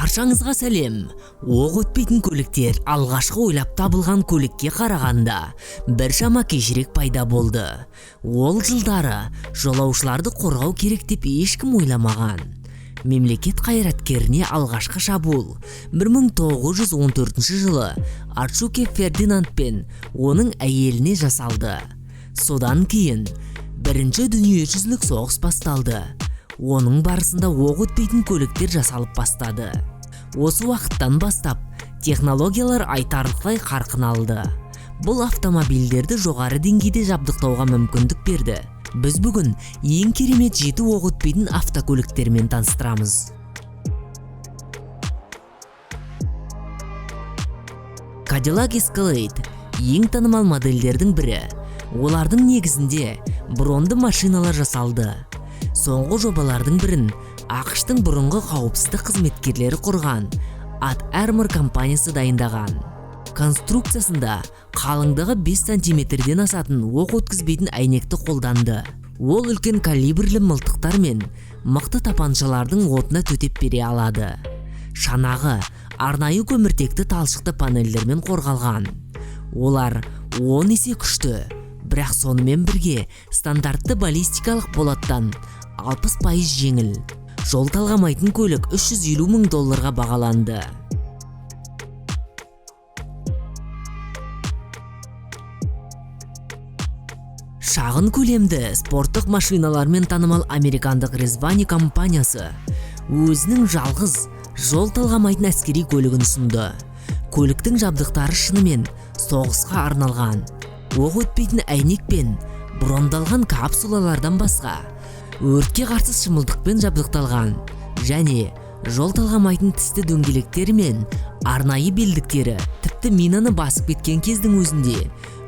Баршаңызға сәлем. Оқ өтпейтін көліктер алғашқы ойлап табылған көлікке қарағанда біршама кешірек пайда болды. Ол жылдары жолаушыларды қорғау керек деп ешкім ойламаған. Мемлекет қайраткеріне алғашқы шабуыл 1914 жылы Арчуке Фердинанд пен оның әйеліне жасалды. Содан кейін Бірінші дүниежүзілік соғыс басталды. Оның барысында оқ өтпейтін көліктер жасалып бастады. Осы уақыттан бастап технологиялар айтарлықтай қарқын алды. Бұл автомобильдерді жоғары деңгейде жабдықтауға мүмкіндік берді. Біз бүгін ең керемет 7 оқ өтпейтін автокөліктермен таныстырамыз. Cadillac Escalade ең танымал модельдердің бірі. Олардың негізінде бронды машиналар жасалды. Соңғы жобалардың бірін ақш-тың бұрынғы қауіпсіздік қызметкерлері құрған At Armor компаниясы дайындаған. Конструкциясында қалыңдығы 5 сантиметрден асатын оқ өткізбейтін әйнекті қолданды. Ол үлкен калибрлі мылтықтар мен мықты тапаншалардың отына төтеп бере алады. Шанағы арнайы көміртекті талшықты панельдермен қорғалған. Олар 10 есе күшті, бірақ сонымен бірге стандартты баллистикалық болаттан 60% жеңіл. Жол талғамайтын көлік $350,000 бағаланды. Шағын көлемді спорттық машиналармен танымал американдық Rezvani компаниясы өзінің жалғыз жол талғамайтын әскери көлігін ұсынды. Көліктің жабдықтары шынымен соғысқа арналған. Оқ өтпейтін әйнек пен брондалған капсулалардан басқа өртке қарсы шымылдықпен жабдықталған және жол талғамайтын тісті дөңгелектері мен арнайы белдіктері тіпті минаны басып кеткен кездің өзінде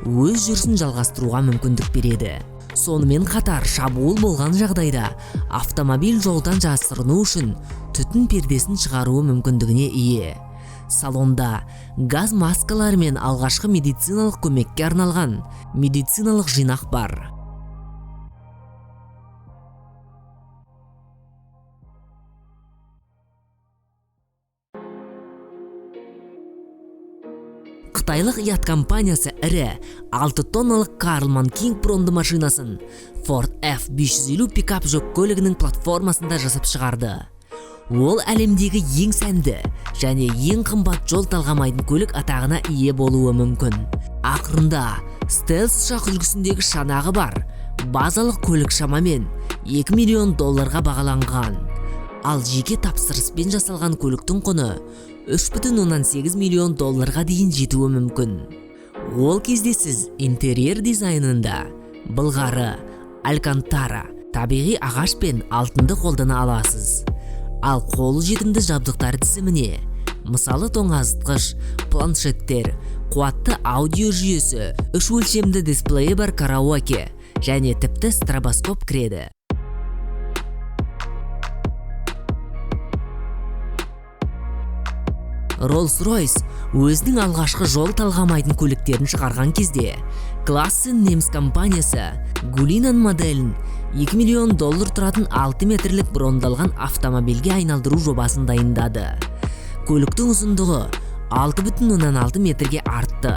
өз жүрісін жалғастыруға мүмкіндік береді. Сонымен қатар шабуыл болған жағдайда автомобиль жолдан жасырыну үшін түтін пердесін шығаруы мүмкіндігіне ие. Салонда газ маскалары мен алғашқы медициналық көмекке арналған медициналық жинақ бар. Қытайлық Yacht компаниясы ірі 6 тонналық Karlmann King бронды машинасын Ford F550 пикап жүк көлігінің платформасында жасап шығарды. Ол әлемдегі ең сәнді және ең қымбат жол талғамайтын көлік атағына ие болуы мүмкін. Ақырында стелс ұшақ үлгісіндегі шанағы бар базалық көлік шамамен $2 миллион бағаланған. Ал жеке тапсырыспен жасалған көліктің құны $3,8 миллион дейін жетуі мүмкін. Ол кезде сіз интерьер дизайнында былғары, алькантара, табиғи ағаш пен алтынды қолдана аласыз. Ал қолжетімді жабдықтар тізіміне, мысалы тоңазытқыш, планшеттер, қуатты аудио жүйесі, 3 өлшемді дисплейі бар караоке және тіпті стробоскоп кіреді. Rolls-Royce өзінің алғашқы жол талғамайтын көліктерін шығарған кезде Klassen неміс компаниясы Gulinan моделін $2 миллион тұратын 6 метрлік брондалған автомобильге айналдыру жобасын дайындады. Көліктің ұзындығы 6,6 метрге артты.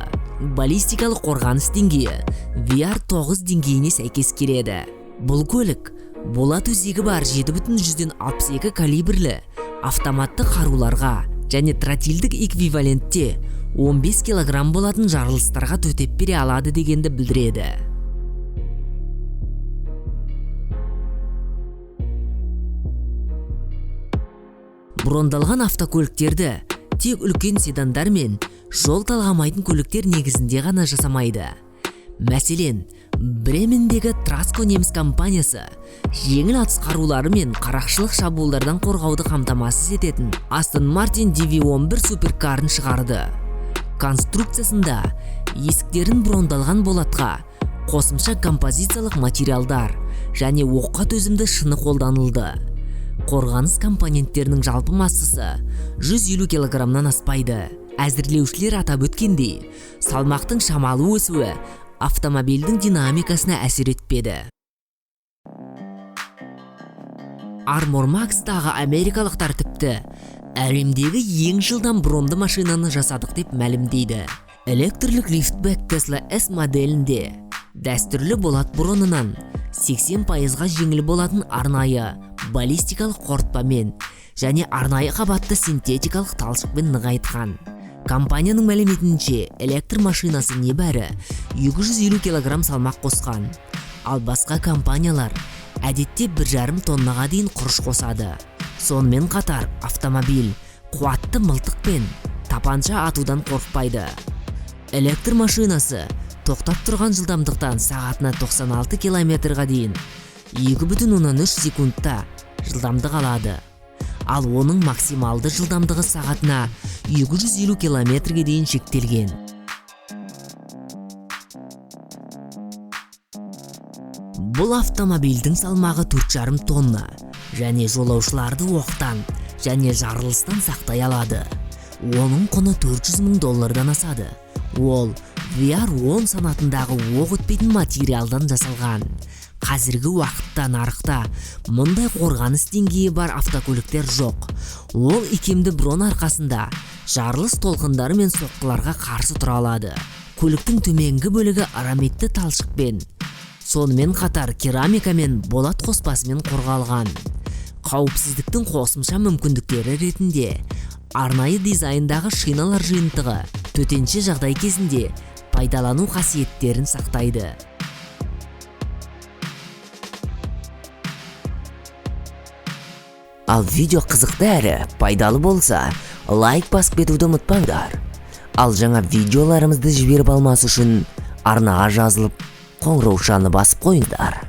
Баллистикалық қорғаныс деңгейі VR9 деңгейіне сәйкес келеді. Бұл көлік болат өзегі бар 7,62 калибрлі автоматты қаруларға және тротилдік эквивалентте 15 килограмм болатын жарылыстарға төтеп бере алады дегенді білдіреді. Брондалған автокөліктерді тек үлкен седандар мен жол талғамайтын көліктер негізінде ғана жасамайды. Мәселен, Бремендегі Trasco неміс компаниясы жеңіл атыс қарулары мен қарақшылық шабуылдардан қорғауды қамтамасыз ететін Aston Martin DV11 суперкарын шығарды. Конструкциясында есіктерін брондалған болатқа қосымша композициялық материалдар және оққа төзімді шыны қолданылды. Қорғаныс компоненттерінің жалпы массасы 150 килограммнан аспайды. Әзірлеушілер атап өткендей, салмақтың шамалы өсуі автомобильдің динамикасына әсер етпеді. Armor Max-тағы америкалықтар тіпті әлемдегі ең жылдам бронды машинаны жасадық деп мәлімдейді. Электрлік лифтбэк Tesla S моделінде дәстүрлі болат бронынан 80%-ға жеңіл болатын арнайы баллистикалық қорытпамен және арнайы қабатты синтетикалық талшықпен нығайтқан. Компанияның мәліметінше, электр машинасы небәрі 250 кг салмақ қосқан, ал басқа компаниялар әдетте 1,5 тоннаға дейін құрыш қосады. Сонымен қатар автомобиль қуатты мылтықпен тапанша атудан қорықпайды. Электр машинасы тоқтап тұрған жылдамдықтан сағатына 96 км-ға дейін 2,3 секундта жылдамдық алады. Ал оның максималды жылдамдығы сағатына 250 км-ге дейін шектелген. Бұл автомобильдің салмағы 4,5 тонна және жолаушыларды оқтан және жарылыстан сақтай алады. Оның құны $400,000 асады. Ол VR10 санатындағы оқ өтпейтін материалдан жасалған. Қазіргі уақытта нарықта мұндай қорғаныс деңгейі бар автокөліктер жоқ. Ол икемді брон арқасында жарылыс толқындары мен соққыларға қарсы тұра алады. Көліктің төменгі бөлігі арамидті талшықпен, сонымен қатар керамика мен болат қоспасымен қорғалған. Қауіпсіздіктің қосымша мүмкіндіктері ретінде арнайы дизайндағы шиналар жиынтығы төтенше жағдай кезінде пайдалану қасиеттерін сақтайды. Ал видео қызықты әрі пайдалы болса, лайк басып кетуді ұмытпаңдар. Ал жаңа видеоларымызды жіберіп алмас үшін арнаға жазылып, қоңыраушаны басып қойыңдар.